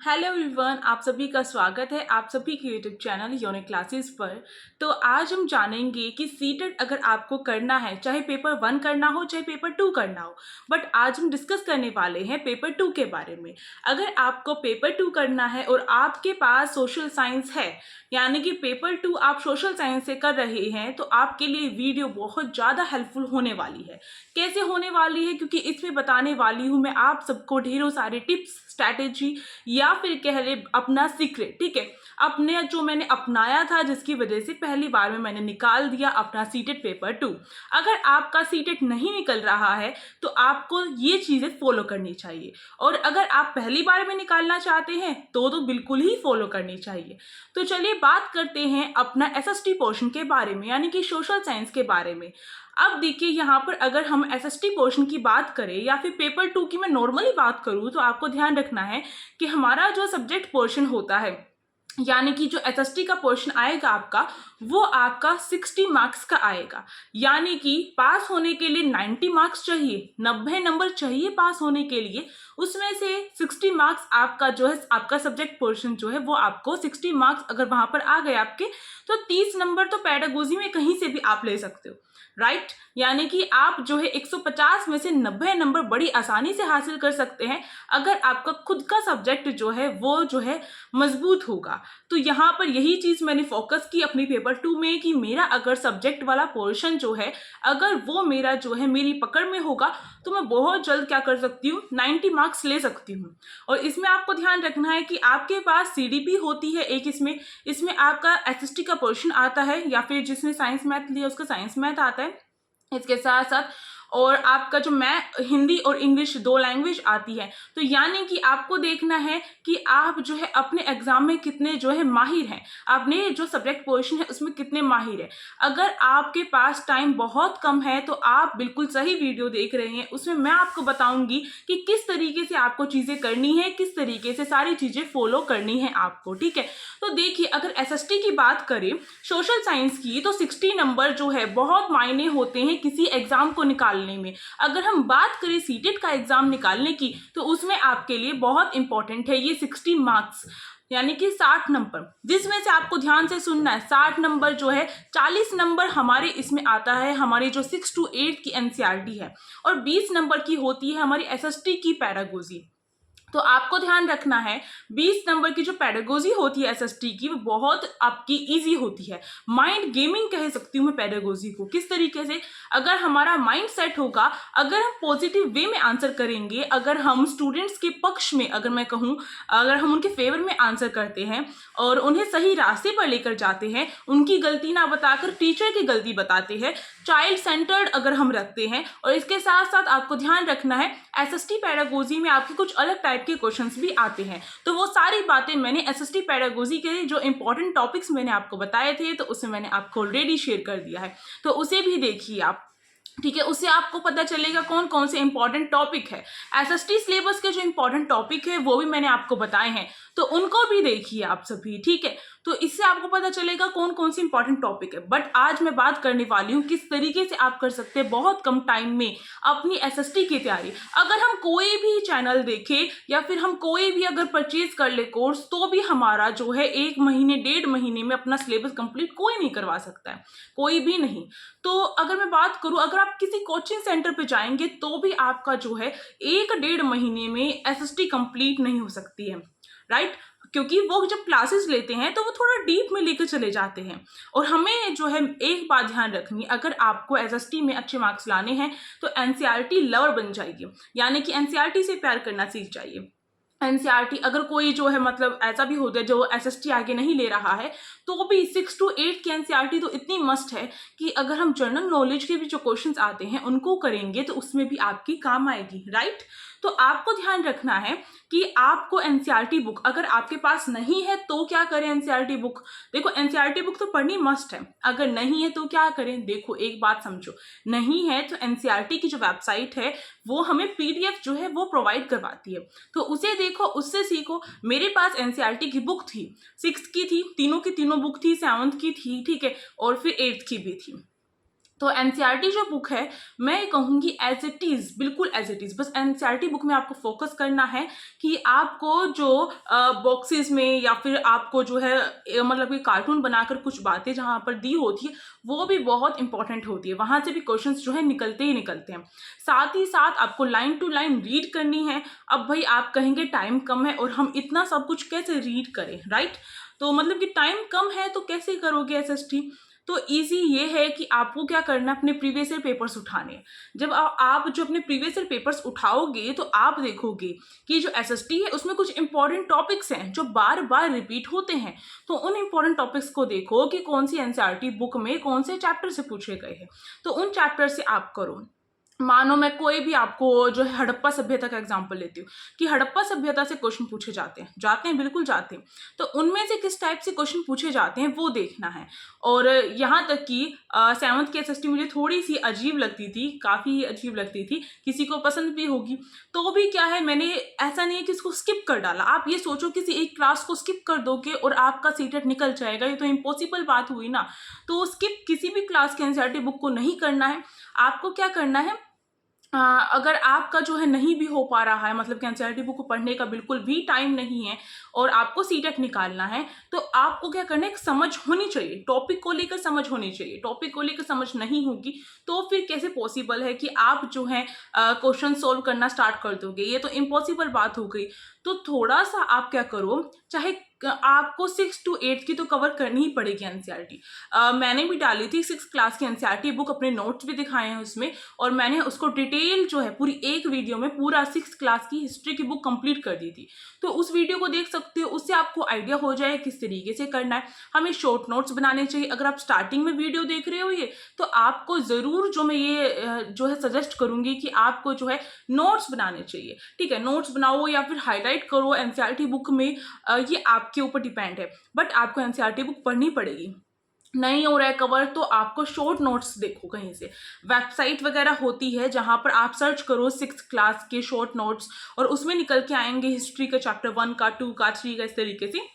Hello everyone, आप सभी का स्वागत है आप सभी के यूट्यूब चैनल यूनिक क्लासेस पर। तो आज हम जानेंगे कि सीटेट अगर आपको करना है, चाहे पेपर 1 करना हो चाहे पेपर 2 करना हो, बट आज हम डिस्कस करने वाले हैं पेपर 2 के बारे में। अगर आपको पेपर 2 करना है और आपके पास सोशल साइंस है, यानी कि पेपर 2 आप सोशल साइंस से कर रहे हैं, तो आपके लिए वीडियो बहुत ज़्यादा हेल्पफुल होने वाली है। कैसे होने वाली है? क्योंकि इसमें बताने वाली हूँ मैं आप सबको ढेरों सारे टिप्स, स्ट्रैटेजी या फिर कह ले अपना सीक्रेट। ठीक है, अपने जो मैंने अपनाया था, जिसकी वजह से पहली बार में मैंने निकाल दिया अपना सीटेट पेपर 2। अगर आपका सीटेट नहीं निकल रहा है तो आपको ये चीज़ें फॉलो करनी चाहिए, और अगर आप पहली बार में निकालना चाहते हैं तो बिल्कुल ही फॉलो करनी चाहिए। तो चलिए बात करते हैं अपना एसएसटी पोर्शन के बारे में, यानी कि सोशल साइंस के बारे में। अब देखिए, यहाँ पर अगर हम एसएसटी पोर्शन की बात करें या फिर पेपर 2 की मैं नॉर्मली बात करूँ, तो आपको ध्यान रखना है कि हमारा जो सब्जेक्ट पोर्शन होता है, यानी कि जो एसएसटी का पोर्शन आएगा आपका, वो आपका 60 मार्क्स का आएगा। यानी कि पास होने के लिए 90 मार्क्स चाहिए, 90 नंबर चाहिए पास होने के लिए। उसमें से 60 मार्क्स आपका जो है, आपका सब्जेक्ट पोर्शन जो है वो आपको 60 मार्क्स अगर वहां पर आ गए आपके, तो 30 नंबर तो पेडागोजी में कहीं से भी आप ले सकते हो, राइट। यानी कि आप जो है 150 में से 90 नंबर बड़ी आसानी से हासिल कर सकते हैं, अगर आपका खुद का सब्जेक्ट जो है वो जो है मजबूत होगा। तो यहाँ पर यही चीज़ मैंने फोकस की अपनी पेपर 2 में कि मेरा अगर सब्जेक्ट वाला पोर्शन जो है, अगर वो मेरा जो है मेरी पकड़ में होगा, तो मैं बहुत जल्द क्या कर सकती हूँ, 90 मार्क्स ले सकती हूँ। और इसमें आपको ध्यान रखना है कि आपके पास सीडीपी होती है एक, इसमें आपका एसएसटी का पोर्शन आता है, या फिर जिसने साइंस मैथ लिया उसका साइंस मैथ आता है इसके साथ साथ, और आपका जो हिंदी और इंग्लिश 2 लैंग्वेज आती है। तो यानी कि आपको देखना है कि आप जो है अपने एग्जाम में कितने जो है माहिर हैं, आपने जो सब्जेक्ट पोर्शन है उसमें कितने माहिर हैं। अगर आपके पास टाइम बहुत कम है तो आप बिल्कुल सही वीडियो देख रहे हैं, उसमें मैं आपको बताऊंगी कि किस तरीके से आपको चीजें करनी है, किस तरीके से सारी चीजें फॉलो करनी है आपको। ठीक है, तो देखिए, अगर एसएसटी की बात करें सोशल साइंस की, तो 60 नंबर जो है बहुत मायने होते हैं किसी एग्जाम को निकालने में। अगर हम बात करें सीटेट का एग्जाम निकालने की, तो उसमें आपके लिए बहुत इंपॉर्टेंट है ये 60 मार्क्स, यानी कि 60 नंबर, जिसमें से आपको ध्यान से सुनना है। 60 नंबर जो है, 40 नंबर हमारे इसमें आता है हमारी जो 6 to 8 की एनसीईआरटी है, और 20 नंबर की होती है हमारी एसएसटी की पेडागोजी। तो आपको ध्यान रखना है, 20 नंबर की जो पेडागोजी होती है एसएसटी की, वो बहुत आपकी इजी होती है। माइंड गेमिंग कह सकती हूँ मैं पेडागोजी को। किस तरीके से? अगर हमारा माइंड सेट होगा, अगर हम पॉजिटिव वे में आंसर करेंगे, अगर हम स्टूडेंट्स के पक्ष में, अगर मैं कहूँ, अगर हम उनके फेवर में आंसर करते हैं और उन्हें सही रास्ते पर लेकर जाते हैं, उनकी गलती ना बताकर टीचर की गलती बताते हैं, चाइल्ड सेंटर्ड अगर हम रखते हैं, और इसके साथ साथ आपको ध्यान रखना है एसएसटी पेडागोजी में आपके कुछ अलग टाइप के क्वेश्चंस भी आते हैं। तो वो सारी बातें मैंने एसएसटी पेडागोजी के जो इंपॉर्टेंट टॉपिक्स मैंने आपको बताए थे, तो उसे मैंने आपको ऑलरेडी शेयर कर दिया है, तो उसे भी देखिए आप। ठीक है, उससे आपको पता चलेगा कौन कौन से इंपॉर्टेंट टॉपिक है। एसएसटी सिलेबस के जो इंपॉर्टेंट टॉपिक है वो भी मैंने आपको बताए हैं, तो उनको भी देखिए आप सभी। ठीक है, तो इससे आपको पता चलेगा कौन कौन सी इंपॉर्टेंट टॉपिक है। बट आज मैं बात करने वाली हूँ किस तरीके से आप कर सकते हैं बहुत कम टाइम में अपनी एसएसटी की तैयारी। अगर हम कोई भी चैनल देखें या फिर हम कोई भी अगर परचेज कर ले कोर्स, तो भी हमारा जो है 1 महीने 1.5 महीने में अपना सिलेबस कंप्लीट कोई नहीं करवा सकता है, कोई भी नहीं। तो अगर मैं बात करूं, अगर आप किसी कोचिंग सेंटर पे जाएंगे तो भी आपका जो है 1-1.5 महीने में एसएसटी कंप्लीट नहीं हो सकती है, राइट। क्योंकि वो जब क्लासेस लेते हैं तो वो थोड़ा डीप में लेकर चले जाते हैं। और हमें जो है एक बात ध्यान रखनी, अगर आपको एसएसटी में अच्छे मार्क्स लाने हैं तो एनसीईआरटी लवर बन जाइए, यानी कि एनसीईआरटी से प्यार करना सीख जाइए। एनसीईआरटी, अगर कोई जो है मतलब ऐसा भी होता है जो एसएसटी आगे नहीं ले रहा है, तो भी 6 to 8 की एनसीईआरटी तो इतनी मस्ट है कि अगर हम जनरल नॉलेज के भी जो क्वेश्चंस आते हैं उनको करेंगे तो उसमें भी आपकी काम आएगी, राइट। तो आपको ध्यान रखना है कि आपको एनसीईआरटी बुक अगर आपके पास नहीं है तो क्या करें। एनसीईआरटी बुक, देखो एनसीईआरटी बुक तो पढ़नी मस्ट है, अगर नहीं है तो क्या करें। देखो एक बात समझो, नहीं है तो एनसीईआरटी की जो वेबसाइट है वो हमें पीडीएफ जो है वो प्रोवाइड करवाती है, तो उसे देखो, उससे सीखो। मेरे पास एनसीईआरटी की बुक थी, 6th की थी, तीनों की तीनों बुक थी, 7th की थी, ठीक है, और फिर 8th की भी थी। तो एनसीईआरटी जो बुक है, मैं कहूँगी एज इट इज़, बिल्कुल एज इट इज़। बस एनसीईआरटी बुक में आपको फोकस करना है कि आपको जो बॉक्सेस में या फिर आपको जो है मतलब कि कार्टून बनाकर कुछ बातें जहाँ पर दी होती है वो भी बहुत इंपॉर्टेंट होती है, वहाँ से भी क्वेश्चंस जो है निकलते ही निकलते हैं। साथ ही साथ आपको लाइन टू लाइन रीड करनी है। अब भाई आप कहेंगे टाइम कम है और हम इतना सब कुछ कैसे रीड करें, राइट? तो मतलब कि टाइम कम है तो कैसे करोगे एसएसटी? तो इजी ये है कि आपको क्या करना है, अपने प्रीवियस ईयर पेपर्स उठाने हैं। जब आप जो अपने प्रीवियस ईयर पेपर्स उठाओगे तो आप देखोगे कि जो एसएसटी है उसमें कुछ इंपॉर्टेंट टॉपिक्स हैं जो बार बार रिपीट होते हैं। तो उन इंपॉर्टेंट टॉपिक्स को देखो कि कौन सी एनसीईआरटी बुक में कौन से चैप्टर से पूछे गए हैं, तो उन चैप्टर से आप करो। मानो मैं कोई भी आपको जो है हड़प्पा सभ्यता का एग्जांपल लेती हूँ कि हड़प्पा सभ्यता से क्वेश्चन पूछे जाते हैं बिल्कुल जाते हैं। तो उनमें से किस टाइप से क्वेश्चन पूछे जाते हैं वो देखना है। और यहाँ तक कि 7th की एसएसटी मुझे थोड़ी सी अजीब लगती थी, काफ़ी अजीब लगती थी, किसी को पसंद भी होगी। तो भी क्या है, मैंने ऐसा नहीं है कि इसको स्किप कर डाला। आप ये सोचो किसी एक क्लास को स्किप कर दोगे और आपका सीटेट निकल जाएगा, ये तो इम्पॉसिबल बात हुई ना। तो स्किप किसी भी क्लास के एनसीईआरटी बुक को नहीं करना है। आपको क्या करना है, अगर आपका जो है नहीं भी हो पा रहा है, मतलब कि एनसीईआरटी बुक को पढ़ने का बिल्कुल भी टाइम नहीं है और आपको सीटेट निकालना है, तो आपको क्या करना है, एक समझ होनी चाहिए, टॉपिक को लेकर समझ होनी चाहिए। टॉपिक को लेकर समझ नहीं होगी तो फिर कैसे पॉसिबल है कि आप जो है क्वेश्चन सोल्व करना स्टार्ट कर दोगे? ये तो इम्पॉसिबल बात हो गई। तो थोड़ा सा आप क्या करो, चाहे आपको 6 to 8 की तो कवर करनी ही पड़ेगी एनसीईआरटी। मैंने भी डाली थी 6 क्लास की एनसीईआरटी बुक, अपने नोट्स भी दिखाए हैं उसमें, और मैंने उसको डिटेल जो है पूरी एक वीडियो में पूरा 6 क्लास की हिस्ट्री की बुक कंप्लीट कर दी थी। तो उस वीडियो को देख सकते हो, उससे आपको आइडिया हो जाए किस तरीके से करना है। हमें शॉर्ट नोट्स बनाने चाहिए। अगर आप स्टार्टिंग में वीडियो देख रहे हो ये, तो आपको ज़रूर जो मैं ये जो है सजेस्ट करूँगी कि आपको जो है नोट्स बनाने चाहिए। ठीक है, नोट्स बनाओ या फिर हाईलाइट करो एनसीईआरटी बुक में, ये आपके ऊपर डिपेंड है, बट आपको एनसीईआरटी बुक पढ़नी पड़ेगी। नहीं हो रहा है कवर तो आपको शॉर्ट नोट्स देखो, कहीं से वेबसाइट वगैरह होती है जहाँ पर आप सर्च करो 6 क्लास के शॉर्ट नोट्स, और उसमें निकल के आएंगे हिस्ट्री का चैप्टर 1 का, 2 का, 3 का, इस तरीके से।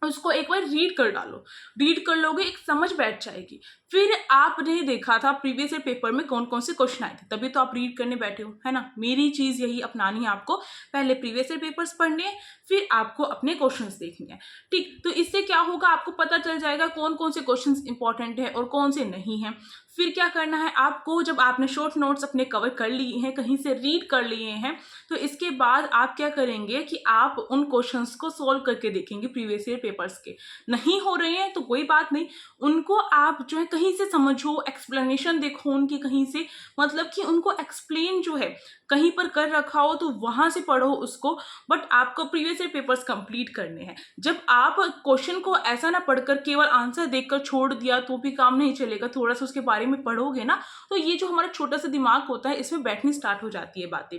उसको एक बार रीड कर डालो, रीड कर लोगे, एक समझ बैठ जाएगी। फिर आपने देखा था प्रीवियस ईयर पेपर में कौन कौन से क्वेश्चन आए थे, तभी तो आप रीड करने बैठे हो, है ना। मेरी चीज़ यही अपनानी है आपको, पहले प्रीवियस ईयर पेपर्स पढ़ने हैं, फिर आपको अपने क्वेश्चंस देखने हैं। ठीक, तो इससे क्या होगा, आपको पता चल जाएगा कौन कौन से क्वेश्चंस इंपॉर्टेंट है और कौन से नहीं हैं। फिर क्या करना है आपको, जब आपने शॉर्ट नोट्स अपने कवर कर लिए हैं, कहीं से रीड कर लिए हैं, तो इसके बाद आप क्या करेंगे कि आप उन क्वेश्चंस को सॉल्व करके देखेंगे प्रीवियस ईयर पेपर्स के। नहीं हो रहे हैं तो कोई बात नहीं, उनको आप जो है कहीं से समझो, एक्सप्लेनेशन देखो उनकी कहीं से, मतलब कि उनको एक्सप्लेन जो है कहीं पर कर रखा हो तो वहां से पढ़ो उसको। बट आपको प्रीवियस ईयर पेपर्स कंप्लीट करने हैं। जब आप क्वेश्चन को ऐसा ना पढ़कर केवल आंसर देखकर छोड़ दिया तो भी काम नहीं चलेगा, थोड़ा सा उसके बारे में पढ़ोगे ना, तो ये जो हमारा छोटा सा दिमाग होता है इसमें बैठनी स्टार्ट हो जाती है बातें।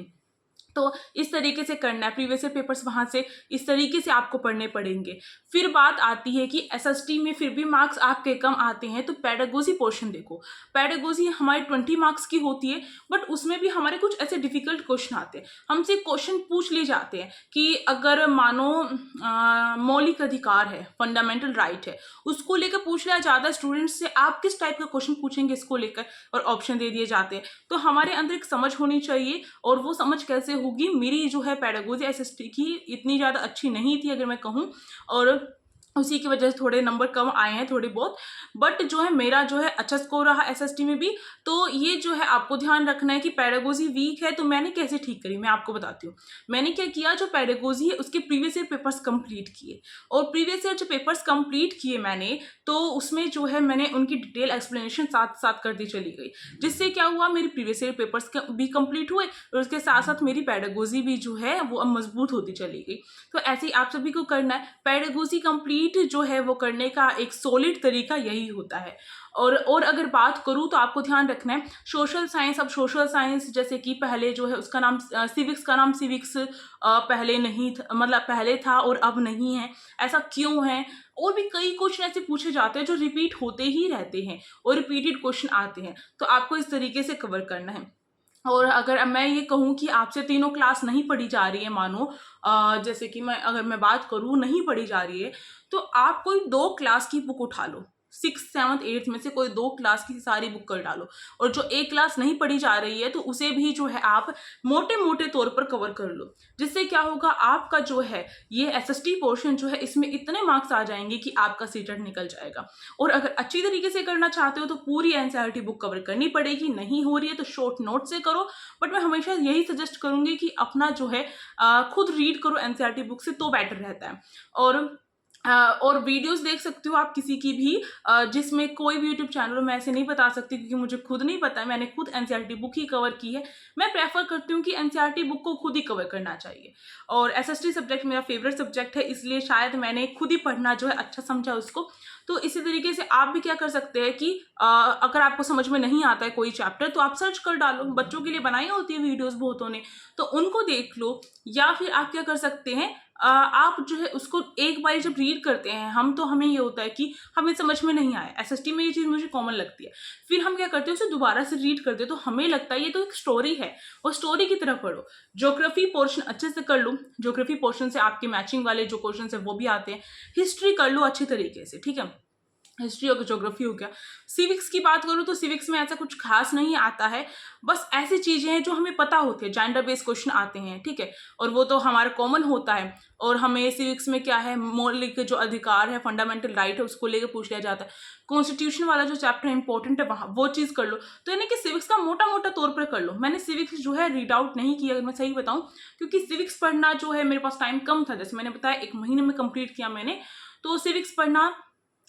तो इस तरीके से करना है, प्रीवियस ईयर पेपर्स वहाँ से इस तरीके से आपको पढ़ने पड़ेंगे। फिर बात आती है कि एसएसटी में फिर भी मार्क्स आपके कम आते हैं, तो पेडागोजी पोर्शन देखो। पेडागोजी हमारी 20 मार्क्स की होती है, बट उसमें भी हमारे कुछ ऐसे डिफिकल्ट क्वेश्चन आते हैं। हमसे क्वेश्चन पूछ लिए जाते हैं कि अगर मानो मौलिक अधिकार है, फंडामेंटल राइट है, उसको लेकर पूछ लिया जाता है स्टूडेंट्स से, आप किस टाइप का क्वेश्चन पूछेंगे इसको लेकर, और ऑप्शन दे दिए जाते हैं। तो हमारे अंदर एक समझ होनी चाहिए, और वो समझ कैसे होगी, मेरी जो है पेडागोजी एसएसटी की इतनी ज़्यादा अच्छी नहीं थी अगर मैं कहूँ, और उसी की वजह से थोड़े नंबर कम आए हैं थोड़े बहुत। बट जो है मेरा जो है अच्छा स्कोर रहा एसएसटी में भी। तो ये जो है आपको ध्यान रखना है कि पेडागोजी वीक है, तो मैंने कैसे ठीक करी मैं आपको बताती हूँ। मैंने क्या किया, जो पेडागोजी है उसके प्रीवियस ईयर पेपर्स कंप्लीट किए, और प्रीवियस ईयर जो पेपर्स कंप्लीट किए मैंने, तो उसमें जो है मैंने उनकी डिटेल एक्सप्लेनेशन साथ साथ करती चली गई, जिससे क्या हुआ, मेरी प्रीवियस ईयर पेपर्स भी कंप्लीट हुए और उसके साथ साथ मेरी पेडागोजी भी जो है वो अब मजबूत होती चली गई। तो ऐसे ही आप सभी को करना है। पेडागोजी कंप्लीट जो है वो करने का एक सॉलिड तरीका यही होता है। और अगर बात करूँ तो आपको ध्यान रखना है सोशल साइंस। अब सोशल साइंस जैसे कि पहले जो है उसका नाम सिविक्स का नाम सिविक्स पहले नहीं था, मतलब पहले था और अब नहीं है, ऐसा क्यों है। और भी कई क्वेश्चन ऐसे पूछे जाते हैं जो रिपीट होते ही रहते हैं और रिपीटेड क्वेश्चन आते हैं, तो आपको इस तरीके से कवर करना है। और अगर मैं ये कहूँ कि आपसे तीनों क्लास नहीं पढ़ी जा रही है, मानो जैसे कि अगर मैं बात करूँ नहीं पढ़ी जा रही है, तो आप कोई 2 क्लास की बुक उठा लो। 6th 7th 8th में से कोई 2 क्लास की सारी बुक कर डालो, और जो एक क्लास नहीं पढ़ी जा रही है तो उसे भी जो है आप मोटे मोटे तौर पर कवर कर लो। जिससे क्या होगा, आपका जो है ये एसएसटी पोर्शन जो है इसमें इतने मार्क्स आ जाएंगे कि आपका सीटेट निकल जाएगा। और अगर अच्छी तरीके से करना चाहते हो तो पूरी एनसीईआरटी बुक कवर करनी पड़ेगी, नहीं हो रही है तो शॉर्ट नोट से करो। बट मैं हमेशा यही सजेस्ट करूंगी कि अपना जो है खुद रीड करो एनसीईआरटी बुक से, तो बेटर रहता है। और वीडियोस देख सकते हो आप किसी की भी, जिसमें कोई भी यूट्यूब चैनल मैं ऐसे नहीं बता सकती क्योंकि मुझे खुद नहीं पता है, मैंने खुद एनसीईआरटी बुक ही कवर की है। मैं प्रेफर करती हूँ कि एनसीईआरटी बुक को खुद ही कवर करना चाहिए। और एसएसटी सब्जेक्ट मेरा फेवरेट सब्जेक्ट है, इसलिए शायद मैंने खुद ही पढ़ना जो है अच्छा समझा उसको। तो इसी तरीके से आप भी क्या कर सकते हैं कि अगर आपको समझ में नहीं आता है कोई चैप्टर तो आप सर्च कर डालो, बच्चों के लिए बनाई होती है वीडियोस बहुतों ने, तो उनको देख लो। या फिर आप क्या कर सकते हैं, आप जो है उसको एक बार जब रीड करते हैं हम, तो हमें ये होता है कि हमें समझ में नहीं आया, एसएसटी में ये चीज़ मुझे कॉमन लगती है। फिर हम क्या करते हैं, उसे दोबारा से रीड करते हैं तो हमें लगता है ये तो एक स्टोरी है, और स्टोरी की तरह पढ़ो। ज्योग्राफी पोर्शन अच्छे से कर लो, ज्योग्राफी पोर्शन से आपके मैचिंग वाले जो क्वेश्चन है वो भी आते हैं। हिस्ट्री कर लो अच्छी तरीके से, ठीक है, हिस्ट्री और ज्योग्राफी हो गया। सिविक्स की बात करूँ तो सिविक्स में ऐसा कुछ खास नहीं आता है, बस ऐसी चीज़ें हैं जो हमें पता होती है, जेंडर बेस्ड क्वेश्चन आते हैं, ठीक है, और वो तो हमारा कॉमन होता है। और हमें सिविक्स में क्या है, मौलिक जो अधिकार है, फंडामेंटल राइट है, उसको लेकर पूछ लिया जाता है। कॉन्स्टिट्यूशन वाला जो चैप्टर इंपॉर्टेंट है वहाँ वो चीज़ कर लो। तो यानी कि सिविक्स का मोटा मोटा तौर पर कर लो। मैंने सिविक्स जो है रीड आउट नहीं किया, अगर मैं सही बताऊँ, क्योंकि सिविक्स पढ़ना जो है मेरे पास टाइम कम था, जैसे मैंने बताया 1 महीने में कंप्लीट किया मैंने। तो सिविक्स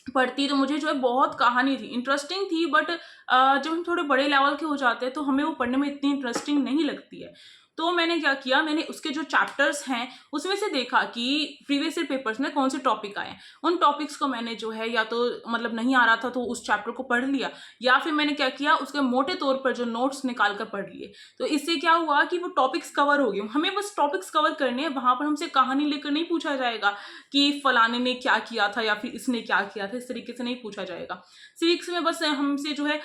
पढ़ती तो मुझे जो है बहुत कहानी थी, इंटरेस्टिंग थी, बट जब हम थोड़े बड़े लेवल के हो जाते हैं तो हमें वो पढ़ने में इतनी इंटरेस्टिंग नहीं लगती है। तो मैंने क्या किया, मैंने उसके जो चैप्टर्स हैं उसमें से देखा कि प्रीवियस ईयर पेपर्स में कौन से टॉपिक आए, उन टॉपिक्स को मैंने जो है या तो मतलब नहीं आ रहा था तो उस चैप्टर को पढ़ लिया, या फिर मैंने क्या किया, उसके मोटे तौर पर जो नोट्स निकाल कर पढ़ लिए। तो इससे क्या हुआ कि वो टॉपिक्स कवर हो गए। हमें बस टॉपिक्स कवर करने हैं, वहाँ पर हमसे कहानी लेकर नहीं पूछा जाएगा कि फलाने ने क्या किया था या फिर इसने क्या किया था, इस तरीके से नहीं पूछा जाएगा। सिविक्स में बस हमसे जो है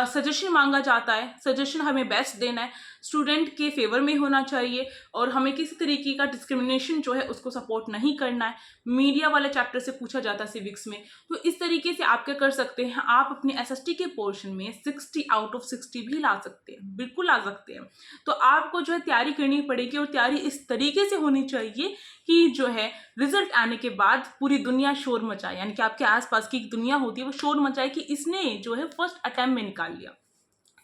सजेशन मांगा जाता है, सजेशन हमें बेस्ट देना है, स्टूडेंट के फेवर में होना चाहिए, और हमें किसी तरीके का डिस्क्रिमिनेशन जो है उसको सपोर्ट नहीं करना है। मीडिया वाले चैप्टर से पूछा जाता है सिविक्स में। तो इस तरीके से आप क्या कर सकते हैं, आप अपने एसएसटी के पोर्शन में 60 आउट ऑफ 60 भी ला सकते हैं, बिल्कुल ला सकते हैं। तो आपको जो है तैयारी करनी पड़ेगी, और तैयारी इस तरीके से होनी चाहिए कि जो है रिजल्ट आने के बाद पूरी दुनिया शोर मचाए, यानी कि आपके आसपास की दुनिया होती है वो शोर मचाए कि इसने जो है फर्स्ट अटेम्प्ट में निकाल लिया।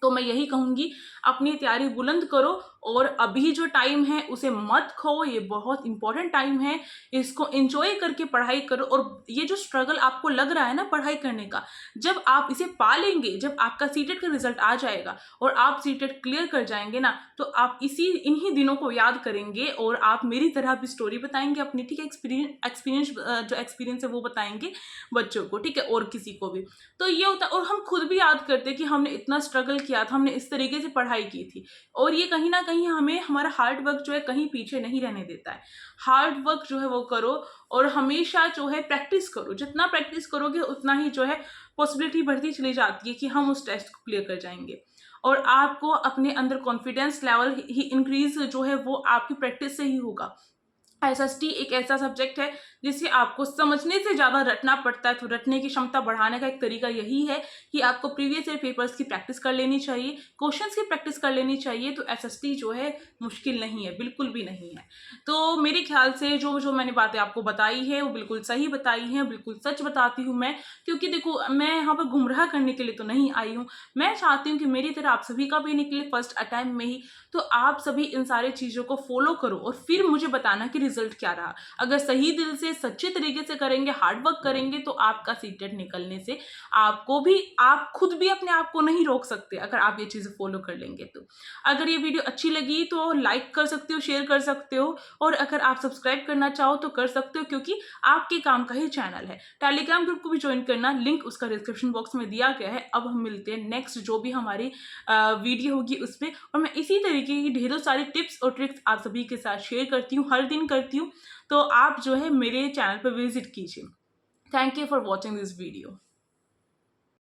तो मैं यही कहूँगी, अपनी तैयारी बुलंद करो, और अभी जो टाइम है उसे मत खो, ये बहुत इंपॉर्टेंट टाइम है, इसको एंजॉय करके पढ़ाई करो। और ये जो स्ट्रगल आपको लग रहा है ना पढ़ाई करने का, जब आप इसे पा लेंगे, जब आपका सीटेट का रिजल्ट आ जाएगा और आप सीटेट क्लियर कर जाएंगे ना, तो आप इन्हीं दिनों को याद करेंगे, और आप मेरी तरह भी स्टोरी बताएंगे अपनी, ठीक है, एक्सपीरियंस जो एक्सपीरियंस है वो बताएंगे बच्चों को, ठीक है, और किसी को भी। तो ये होता है, और हम खुद भी याद करते हैं कि हमने इतना स्ट्रगल किया था, हमने इस तरीके से पढ़ाई की थी। और ये कहीं ना कहीं हमें हमारा हार्ड वर्क जो है कहीं पीछे नहीं रहने देता है। हार्ड वर्क जो है वो करो, और हमेशा जो है प्रैक्टिस करो, जितना प्रैक्टिस करोगे उतना ही जो है पॉसिबिलिटी बढ़ती चली जाती है कि हम उस टेस्ट को क्लियर कर जाएंगे। और आपको अपने अंदर कॉन्फिडेंस लेवल ही इंक्रीज जो है वो आपकी प्रैक्टिस से ही होगा। एसएसटी एक ऐसा सब्जेक्ट है जिसे आपको समझने से ज़्यादा रटना पड़ता है, तो रटने की क्षमता बढ़ाने का एक तरीका यही है कि आपको प्रीवियस ईयर पेपर्स की प्रैक्टिस कर लेनी चाहिए, क्वेश्चंस की प्रैक्टिस कर लेनी चाहिए। तो एसएसटी जो है मुश्किल नहीं है, बिल्कुल भी नहीं है। तो मेरे ख्याल से जो मैंने बातें आपको बताई है वो बिल्कुल सही बताई हैं, बिल्कुल सच बताती हूँ मैं, क्योंकि देखो मैं यहाँ पर गुमराह करने के लिए तो नहीं आई हूँ। मैं चाहती हूँ कि मेरी तरह आप सभी का भी निकले फर्स्ट अटेम्प्ट में ही। तो आप सभी इन सारी चीज़ों को फॉलो करो, और फिर मुझे बताना कि रिजल्ट क्या रहा। अगर सही दिल से सच्चे तरीके से करेंगे, हार्ड वर्क करेंगे, तो आपका सीटेट निकलने से आप खुद भी अपने आप को नहीं रोक सकते, अगर आप ये चीज़ें फॉलो कर लेंगे तो। अगर ये वीडियो अच्छी लगी तो लाइक कर सकते हो, शेयर कर सकते हो, और अगर आप सब्सक्राइब करना चाहो तो कर सकते हो, क्योंकि आपके काम का ही चैनल है। टेलीग्राम ग्रुप को भी ज्वाइन करना, लिंक उसका डिस्क्रिप्शन बॉक्स में दिया गया है। अब हम मिलते हैं नेक्स्ट जो भी हमारी वीडियो होगी उसमें, और मैं इसी तरीके की ढेरों सारी टिप्स और ट्रिक्स आप सभी के साथ शेयर करती हूँ, हर दिन करती हूँ। तो आप जो है मेरे चैनल पर विजिट कीजिए। Thank you for watching this video.